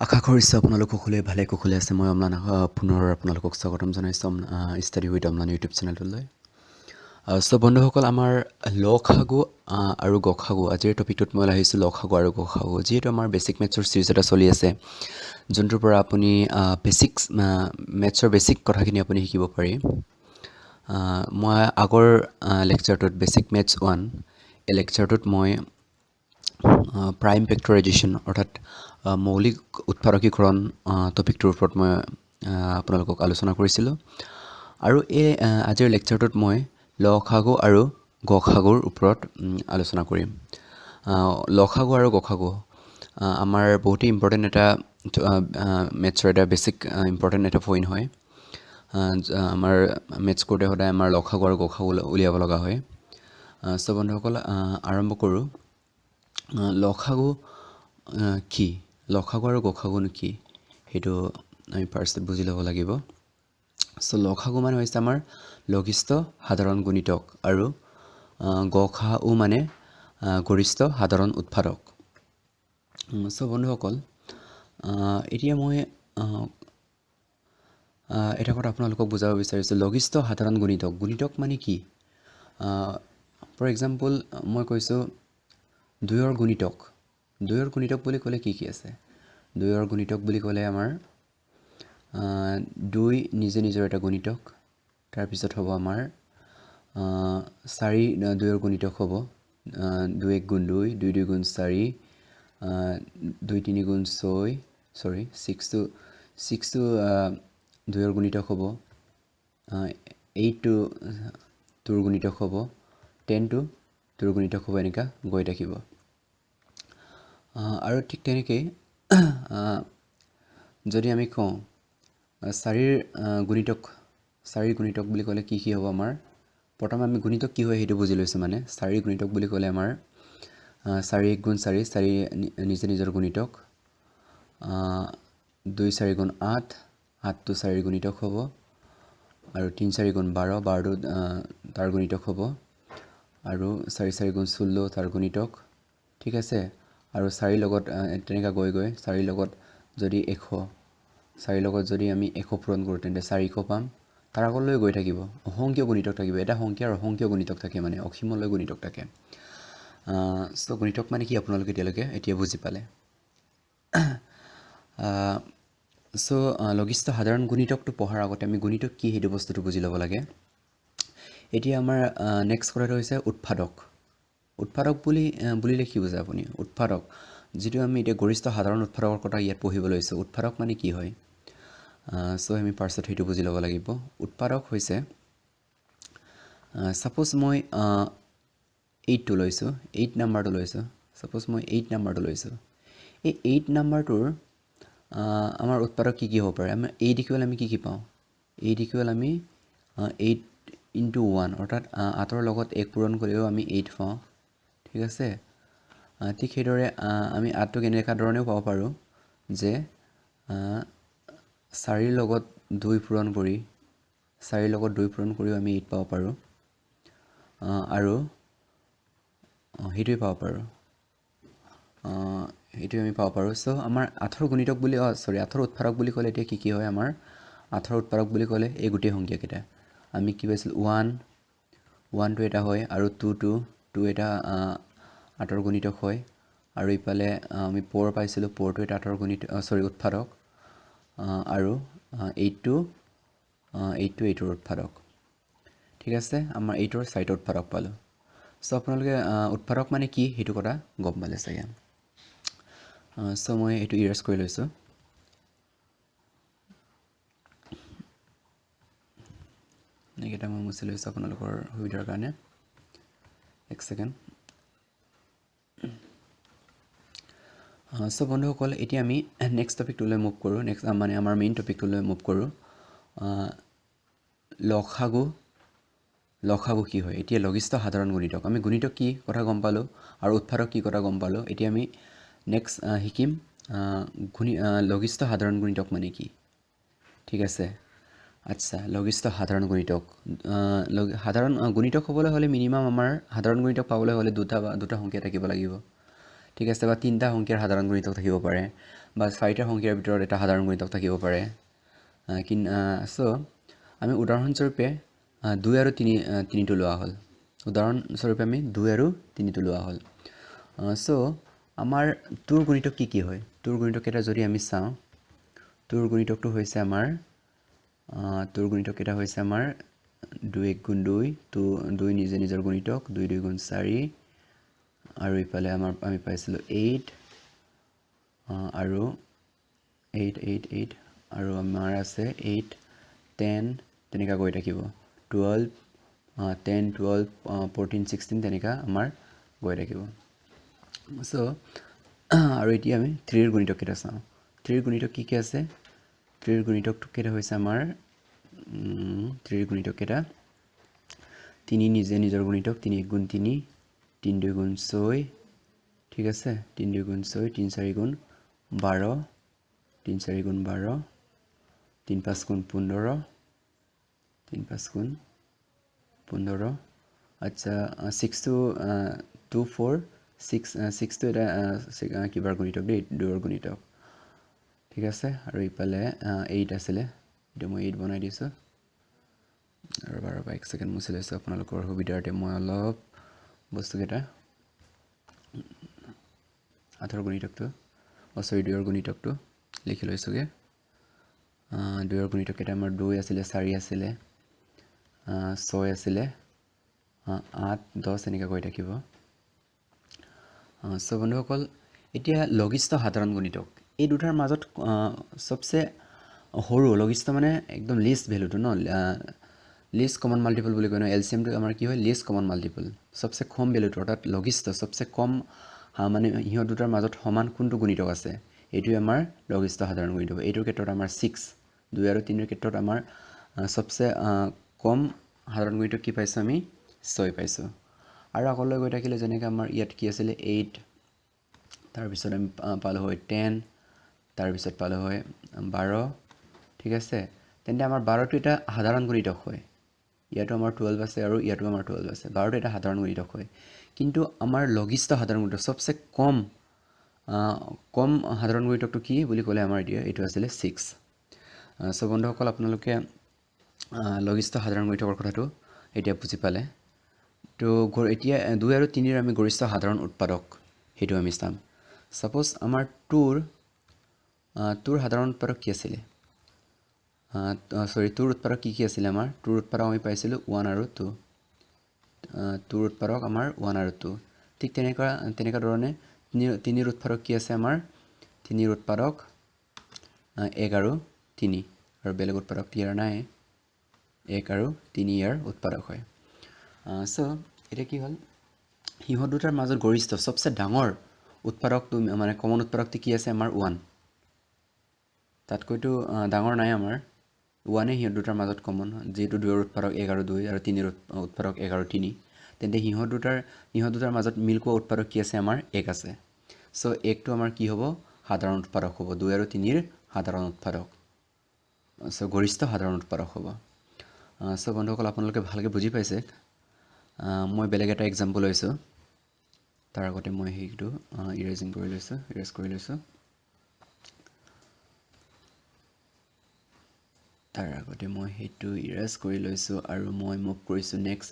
আশা কৰিছোঁ আপোনালোক সকলোৱে ভালে কুশলে আছে। মই অম্লান পুনৰ আপোনালোকক স্বাগতম জনাইছোঁ ষ্টাডি উইথ অম্লান ইউটিউব চেনেলটোলৈ। বন্ধুসকল, আমাৰ লসাগু আৰু গসাগু, আজিৰ টপিকটোত মই আহিছোঁ লসাগু আৰু গসাগু। যিহেতু আমাৰ বেছিক মেথছৰ ছিৰিজ এটা চলি আছে, যোনটোৰ পৰা আপুনি মেথছৰ বেছিক কথাখিনি আপুনি শিকিব পাৰি। মই আগৰ লেকচাৰটোত বেছিক মেথছ 1, এই লেকচাৰটোত মই প্ৰাইম ফেক্টৰাইজেশ্যন অৰ্থাৎ মৌলিক উৎপাদকীকৰণ টপিকটোৰ ওপৰত মই আপোনালোকক আলোচনা কৰিছিলোঁ। আৰু এই আজিৰ লেকচাৰটোত মই লসাগু আৰু গসাগুৰ ওপৰত আলোচনা কৰিম। লসাগু আৰু গসাগু আমাৰ বহুতেই ইম্পৰ্টেণ্ট এটা মেথছৰ এটা বেছিক ইম্পৰ্টেণ্ট এটা পইণ্ট হয়। আমাৰ মেথছ কৰোঁতে সদায় আমাৰ লসাগু আৰু গসাগু উলিয়াব লগা হয়। বন্ধুসকল, আৰম্ভ কৰোঁ। লসাগু কি? লসাগু আৰু গসাগুনো কি সেইটো আমি ফাৰ্ষ্ট বুজি ল'ব লাগিব। লসাগু মানে হৈছে আমাৰ লঘিষ্ঠ সাধাৰণ গুণিতক আৰু গসাউ মানে গৰিষ্ঠ সাধাৰণ উৎপাদক। বন্ধুসকল, এতিয়া মই এটা কথা আপোনালোকক বুজাব বিচাৰিছোঁ। লঘিষ্ঠ সাধাৰণ গুণিতক, গুণিতক মানে কি? ফৰ এক্সাম্পল মই কৈছোঁ দুইৰ গুণিতক। দুইৰ গুণিতক বুলি ক'লে কি কি আছে? দুইৰ গুণিতক বুলি ক'লে আমাৰ দুই নিজে নিজৰ এটা গুণিতক। তাৰপিছত হ'ব আমাৰ 4 দুইৰ গুণিতক হ'ব 2 1 গুণ 2, 2 2 গুণ 4, 2 3 গুণ 6 টো দুইৰ গুণিতক হ'ব, 8 টো 2ৰ গুণিতক হ'ব, 10 টো 2ৰ গুণিতক হ'ব, এনেকুৱা গৈ থাকিব। আৰু ঠিক তেনেকৈ যদি আমি কওঁ 4ৰ গুণিতক বুলি ক'লে কি হ'ব আমাৰ? প্ৰথমে আমি গুণিতক কি হয় সেইটো বুজি লৈছোঁ। মানে 4ৰ গুণিতক বুলি ক'লে আমাৰ 4 1 গুণ 4, 4 নিজে নিজৰ গুণিতক, 2 4 গুণ 8, 8 টো 4ৰ গুণিতক হ'ব, আৰু 3 4 গুণ 12, 12 টো তাৰ গুণিতক হ'ব, আৰু 4 4 গুণ 16 তাৰ গুণিতক। ঠিক আছে। আৰু 4ৰ লগত তেনেকৈ গৈ 4ৰ লগত যদি 4ৰ লগত যদি আমি 100 পূৰণ কৰোঁ তেন্তে 400 পাম। তাৰ আগলৈ গৈ থাকিব, অসংখ্য গুণিতক থাকিব। এটা সংখ্যাৰ অসংখ্য গুণিতক থাকে, মানে অসীমলৈ গুণিতক থাকে। গুণিতক মানে কি আপোনালোকে এতিয়া বুজি পালে। লঘিষ্ঠ সাধাৰণ গুণিতকটো পঢ়াৰ আগতে আমি গুণিতক কি সেইটো বস্তুটো বুজি ল'ব লাগে। এতিয়া আমাৰ নেক্সট কথাটো হৈছে উৎপাদক। উৎপাদক বুলিলে কি বুজায় আপুনি? উৎপাদক, যিটো আমি এতিয়া গৰিষ্ঠ সাধাৰণ উৎপাদকৰ কথা ইয়াত পঢ়িব লৈছোঁ। উৎপাদক মানে কি হয়? আমি ফাৰ্ষ্টত সেইটো বুজি ল'ব লাগিব। উৎপাদক হৈছে, ছাপ'জ মই 8টো লৈছোঁ, 8 নাম্বাৰটো লৈছোঁ। ছাপ'জ মই 8 নাম্বাৰটো লৈছোঁ। এই 8 নাম্বাৰটোৰ আমাৰ উৎপাদক কি কি হ'ব পাৰে? আমি 8 ইকুৱেল আমি কি পাওঁ? 8 ইকুৱেল আমি 8 × 1, অৰ্থাৎ 8ৰ লগত 1 পূৰণ কৰিলেও আমি 8 পাওঁ। ঠিক আছে। ঠিক সেইদৰে আমি 8টো এনেকুৱা ধৰণেও পাব পাৰোঁ যে 4ৰ লগত 2 পূৰণ কৰি 4ৰ লগত 2 পূৰণ কৰিও আমি 8 পাব পাৰোঁ, আৰু সেইটোৱে পাব পাৰোঁ, সেইটোৱে আমি পাব পাৰোঁ। আমাৰ 8ৰ গুণিতক বুলি 8ৰ উৎপাদক বুলি ক'লে এতিয়া কি কি হয়? আমাৰ 8ৰ উৎপাদক বুলি ক'লে এই গোটেই সংখ্যাকেইটা আমি কি পাইছিলোঁ? 1টো এটা হয়, আৰু 2 এটা 8ৰ গুণিতক হয়, আৰু ইফালে আমি 4 পাইছিলোঁ, 4টো এটা 8ৰ উৎপাদক, আৰু 8টো 8ৰ উৎপাদক। ঠিক আছে। আমাৰ 8ৰ 4টা উৎপাদক পালোঁ। আপোনালোকে উৎপাদক মানে কি সেইটো কথা গম পালে চাগে। মই এইটো ইৰেজ কৰি লৈছোঁ। এইকেইটা মই মুচি লৈছোঁ আপোনালোকৰ সুবিধাৰ কাৰণে। এক ছেকেণ্ড। বন্ধুসকল, এতিয়া আমি নেক্সট টপিকটোলৈ মুভ কৰোঁ। মানে আমাৰ মেইন টপিকটোলৈ মুভ কৰোঁ। লসাগু কি হয়? এতিয়া লঘিষ্ঠ সাধাৰণ গুণিতক, আমি গুণিতক কি কথা গম পালোঁ, আৰু উৎপাদক কি কথা গম পালোঁ। এতিয়া আমি নেক্সট শিকিম লঘিষ্ঠ সাধাৰণ গুণিতক মানে কি। ঠিক আছে। আচ্ছা, লঘিষ্ঠ সাধাৰণ গুণিতক, সাধাৰণ গুণিতক হ'বলৈ হ'লে মিনিমাম আমাৰ সাধাৰণ গুণিতক পাবলৈ হ'লে দুটা সংখ্যা থাকিব লাগিব। ঠিক আছে। বা 3টা সংখ্যাৰ সাধাৰণ গুণিতক থাকিব পাৰে, বা 4টা সংখ্যাৰ ভিতৰত এটা সাধাৰণ গুণিতক থাকিব পাৰে সো আমি উদাহৰণস্বৰূপে 2 আৰু 3 টো লোৱা হ'ল উদাহৰণস্বৰূপে আমি 2 আৰু 3 টো লোৱা হ'ল সো আমাৰ টুৰ গুণিতক কি হয় টুৰ গুণিতক এটা যদি আমি চাওঁ টুৰ গুণিতকটো হৈছে আমাৰ টুৰ গুণিতক এটা হৈছে আমাৰ 2 1 গুণ 2 2 নিজে নিজৰ গুণিতক 2 2 গুণ 4 আৰু ইফালে আমি পাইছিলো 8 আৰু 8 8 8 আৰু আমাৰ আছে 8 10 তেনেকা গৈ থাকিব 12 10 12 14 16 তেনেকা আমাৰ গৈ থাকিব সো আৰু এতিয়া আমি 3 ৰ গুণিতক কেটা চাওঁ 3 ৰ গুণিতক কি আছে 3 ৰ গুণিতকটো কেটা হৈছে আমাৰ 3 ৰ গুণিতক কেটা 3 নিজে নিজৰ গুণিতক 3 1 গুণ 3 3 2 গুণ 6 ঠিক আছে 3 2 গুণ 6 3 4 গুণ 12 3 4 গুণ 12 3 5 গুণ 15 3 5 গুণ 15 আচ্ছা 6 to 2 4 6 to এটা কিবাৰ গুণিতক দেই 2 ৰ গুণিতক ঠিক আছে আৰু ইফালে 8 আছিলে এটা মই 8 বনাই দিছো আৰু বাৰু 1 সেকেন্ড মুছি লৈছো আপোনালোকৰ সুবিধাৰ্থে মই অলপ বস্তুকেইটা আঠৰ গুণিতকটো সৰি 2 ৰ গুণিতকটো লিখি লৈছোগে 2 ৰ গুণিতক কেটা আমাৰ 2 আছিলে 4 আছিলে 6 আছিলে 8 10 এনেকা গৈ থাকিব সো বন্ধুসকল এতিয়া লঘিষ্ঠ সাধাৰণ গুণিতক এই দুটাৰ মাজত সবচে সৰু লঘিষ্ঠ মানে একদম লিষ্ট ভ্যালুটো ন লিষ্ট কমন মাল্টিপল বুলি কয় ন এলসিএম টো আমাৰ কি হয় লিষ্ট কমন মাল্টিপল সবচে কম ভ্যালুটো অৰ্থাৎ লঘিষ্ঠ সবচে কম মানে ইহত দুটাৰ মাজত সমান কোনটো গুণিতক আছে এইটো আমাৰ লঘিষ্ঠ সাধাৰণ গুণিতক এইটোৰ ক্ষেত্ৰত আমাৰ 6 2 আৰু 3 ৰ ক্ষেত্ৰত আমাৰ সবচে কম সাধাৰণ গুণিতক কি পাইছো আমি 6 পাইছো আৰু আগলৈ গৈ থাকিলে যেনেকৈ আমাৰ ইয়াত কি আছিল 8 তাৰ পিছত আমি পালো হয় 10 তাৰ পিছত পালো হয় 12 ঠিক আছে তেন্তে আমাৰ 12 টো এটা সাধাৰণ গুণিতক হয় ইয়াতো আমাৰ 12 আছে আৰু ইয়াতো আমাৰ 12 আছে 12 টো এটা সাধাৰণ গুণিতক হয় কিন্তু আমাৰ লঘিষ্ঠ সাধাৰণ গুণিতক সবচে কম সাধাৰণ গুণিতকটো কি বুলি ক'লে আমাৰ এইটো আছিল 6 সো বন্ধুসকল আপোনালোকে লঘিষ্ঠ সাধাৰণ গুণিতকৰ কথাটো এতিয়া বুজি পালে তো এতিয়া 2 আৰু 3 ৰ আমি গৰিষ্ঠ সাধাৰণ উৎপাদক হেতু আমি চাম সাপোজ আমাৰ টুৰ সাধাৰণ উৎপাদক কি আছিল সৰি টুৰ উৎপাদক কি আছিল আমাৰ টুৰ উৎপাদক আমি পাইছিলো 1 আৰু 2 টুৰ উৎপাদক আমাৰ 1 আৰু 2 ঠিক তেনেকা ধৰণে 3 ৰ উৎপাদক কি আছে আমাৰ 3 ৰ উৎপাদক 1 আৰু 3 আৰু বেলেগ উৎপাদক ইয়াৰ নাই 1 আৰু 3 ইয়াৰ উৎপাদক হয় সো এটা কি হল হিহত দুটাৰ মাজত গৰিষ্ঠ সবচে ডাঙৰ উৎপাদকটো মানে কমন উৎপাদকটো কি আছে আমাৰ 1 তাতকৈতো ডাঙৰ নাই আমাৰ 1 হিহত দুটাৰ মাজত কমন যেটো 2 ৰ উৎপাদক 1 আৰু 2 আৰু 3 ৰ উৎপাদক 1 আৰু 3 তেন্তে হিহত দুটাৰ মাজত মিল কোৱা উৎপাদক কি আছে আমাৰ 1 আছে সো 1 টো আমাৰ কি হ'ব সাধাৰণ উৎপাদক হ'ব 2 আৰু 3 ৰ সাধাৰণ উৎপাদক সো গৰিষ্ঠ সাধাৰণ উৎপাদক হ'ব সো বন্ধুসকল আপোনালোকে ভালকে বুজি পাইছে মই বেলেগ এটা এক্সাম্পল লৈছো তাৰ আগতে মই হেইটো ইৰেজ কৰি লৈছো তাৰ আগতে মই হেইটো ইৰেজ কৰি লৈছো আৰু মই মুভ কৰিছো নেক্সট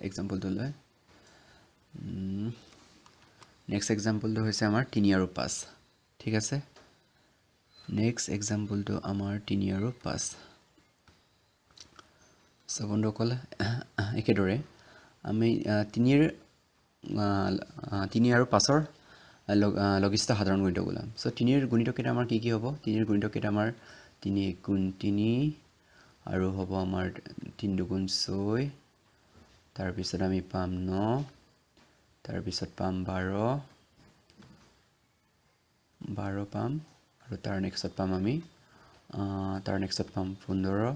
এক্সাম্পলটো লৈ নেক্সট এক্সাম্পলটো হৈছে আমাৰ 3 আৰু 5 ঠিক আছে নেক্সট এক্সাম্পলটো আমাৰ 3 আৰু 5 সো বন্ধুসকল একেদৰে আমি 3 আৰু 5 ৰ লঘিষ্ঠ সাধাৰণ গুণিতক ওলাম সো 3 ৰ গুণিতক কেটা আমাৰ কি হ'ব 3 ৰ গুণিতক কেটা আমাৰ 3 গুণ 3 আৰু হ'ব আমাৰ 3 গুণ 6 তাৰ পিছত আমি পাম 9 তাৰ পিছত পাম 12 পাম আৰু তাৰ নেক্সট পাম আমি তাৰ নেক্সট পাম 15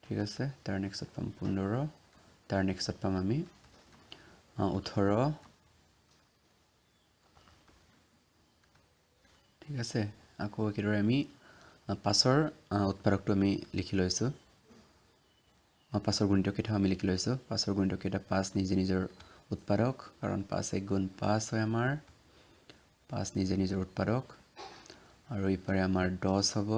ঠিক আছে তাৰ নেক্সট পাম 15 তাৰ নেক্সট পাম আমি 18 ঠিক আছে আকৌ একেদৰে আমি 5 ৰ উৎপাদকটো আমি লিখি লৈছো 5 ৰ গুণিতক কেটা আমি লিখি লৈছো 5 ৰ গুণিতক কেটা 5 নিজে নিজৰ উৎপাদক কাৰণ 5 1 গুণ 5 হয় আমাৰ 5 নিজে নিজৰ উৎপাদক আৰু ইপাৰে আমাৰ 10 হ'ব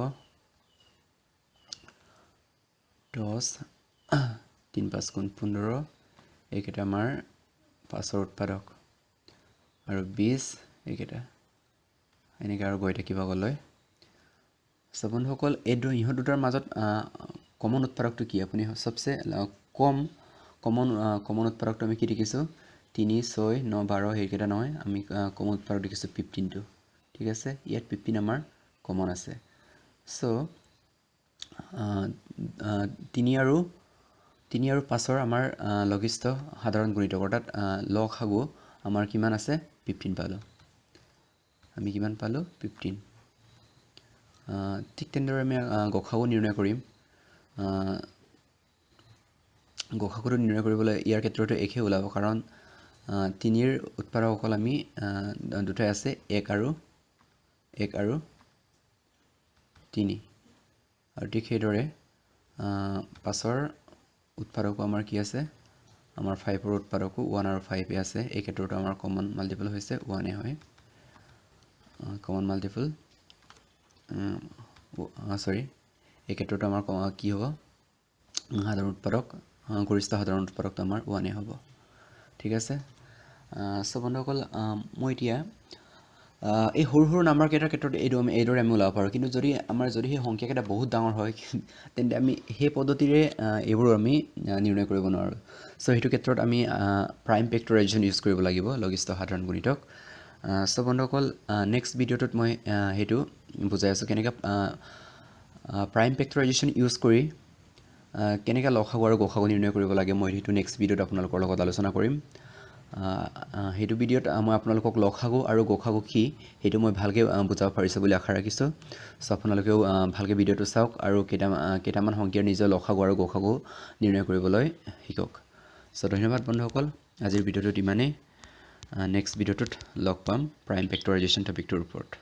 10 3 5 গুণ 15 এইকেইটা আমাৰ 5ৰ উৎপাদক আৰু 20 এইকেইটা এনেকৈ আৰু গৈ থাকিব গ'লৈ সো বন্ধুসকল এই ইহঁত দুটাৰ মাজত কমন উৎপাদকটো কি আপুনি সবচে কমন উৎপাদকটো আমি কি দেখিছোঁ 3 6 9 12 সেইকেইটা নহয় আমি কমন উৎপাদক দেখিছোঁ 15টো ঠিক আছে ইয়াত 15 আমাৰ কমন আছে সো 3 আৰু 5ৰ আমাৰ লঘিষ্ঠ সাধাৰণ গুণিতক অৰ্থাৎ লসাগু আমাৰ কিমান আছে 15 পালোঁ আমি কিমান পালোঁ 15 ঠিক তেনেদৰে আমি গসাগু নিৰ্ণয় কৰিম গসাগুটো নিৰ্ণয় কৰিবলৈ ইয়াৰ ক্ষেত্ৰতো একে ওলাব কাৰণ 3ৰ উৎপাদক অকল আমি দুটাই আছে 1 আৰু 3 আৰু ঠিক সেইদৰে 5ৰ উৎপাদকো আমাৰ কি আছে আমাৰ 5ৰ উৎপাদকো 1 আৰু 5 আছে এই ক্ষেত্ৰতো আমাৰ কমন মাল্টিপল হৈছে 1 হয় কমন মাল্টিপল সৰি এই ক্ষেত্ৰতো আমাৰ কি হ'ব সাধাৰণ উৎপাদক গৰিষ্ঠ সাধাৰণ উৎপাদকটো আমাৰ 1 হ'ব ঠিক আছে সো বন্ধুসকল মই এতিয়া এই সৰু নাম্বাৰ কেইটাৰ ক্ষেত্ৰত এইদৰে আমি ওলাব পাৰোঁ কিন্তু যদি সেই সংখ্যাকেইটা বহুত ডাঙৰ হয় তেন্তে আমি সেই পদ্ধতিৰে এইবোৰ আমি নিৰ্ণয় কৰিব নোৱাৰোঁ সো সেইটো ক্ষেত্ৰত আমি প্ৰাইম ফেক্টৰাইজেশ্যন ইউজ কৰিব লাগিব লঘিষ্ঠ সাধাৰণ গুণিতক সো বন্ধুসকল নেক্সট ভিডিঅ'টোত মই সেইটো বুজাই আছোঁ কেনেকৈ প্ৰাইম ফেক্টৰাইজেশ্যন ইউজ কৰি কেনেকৈ লসাগু আৰু গসাগু নিৰ্ণয় কৰিব লাগে মই সেইটো নেক্সট ভিডিঅ'ত আপোনালোকৰ লগত আলোচনা কৰিম সেইটো ভিডিঅ'ত মই আপোনালোকক লসাগু আৰু গসাগু কি সেইটো মই ভালকৈ বুজাব পাৰিছোঁ বুলি আশা ৰাখিছোঁ সো আপোনালোকেও ভালকৈ ভিডিঅ'টো চাওক আৰু কেইটামান সংখ্যাৰ নিজৰ লসাগু আৰু গসাগু নিৰ্ণয় কৰিবলৈ শিকক সো ধন্যবাদ বন্ধুসকল আজিৰ ভিডিঅ'টোত ইমানেই নেক্সট ভিডিঅ'টোত লগ পাম প্ৰাইম ফেক্টৰাইজেশ্যন টপিকটোৰ ওপৰত